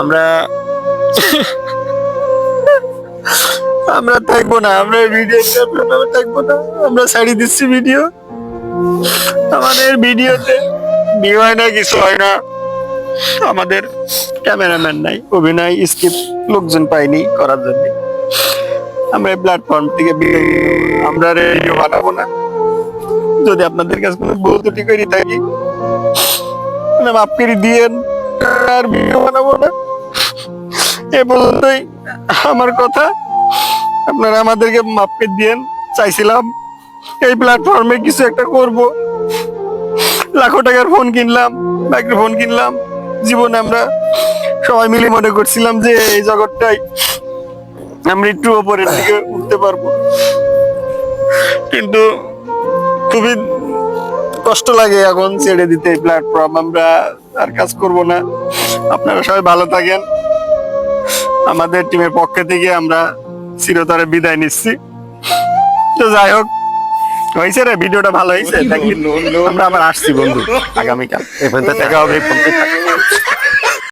আমরা আমরা থাকবো না, আমরা ভিডিও থাকবো না, আমরা ছাড়ি দিচ্ছি ভিডিও। আমাদের ভিডিওতে ভিউ হয় না, কিছু হয় না, আমাদের ক্যামেরাম্যান নাই, অভিনয় স্ক্রিপ্ট লোকজন পাইনি করার জন্য। আমরা এই প্ল্যাটফর্ম থেকে আমরা ভিডিও বানাবো না। যদি আপনাদের কাছে কোনো ভুল ত্রুটি করে থাকি মাফ করে দিয়েন, আর ভিডিও বানাবো না। এ পর্যন্তই আমার কথা, আপনারা আমাদেরকে মাফ করে দিয়েন। চাইছিলাম এই প্ল্যাটফর্মে কিছু একটা করব, লাখো টাকার ফোন কিনলাম, মাইক্রোফোন কিনলাম। জীবনে আমরা সবাই মিলে মনে করছিলাম যে এই জগৎটাই আমরা একটু ওপরের দিকে উঠতে পারবো, কিন্তু খুবই কষ্ট লাগে এখন ছেড়ে দিতে এই প্ল্যাটফর্ম। আমরা আর কাজ করব না। আপনারা সবাই ভালো থাকেন। আমাদের টিমের পক্ষ থেকে আমরা চিরতরে বিদায় নিচ্ছি। তো যাই হোক, হয়েছে রে, ভিডিওটা ভালো হয়েছে। আমরা আবার আসছি বন্ধু আগামীকাল। এই পর্যন্ত দেখা হবে।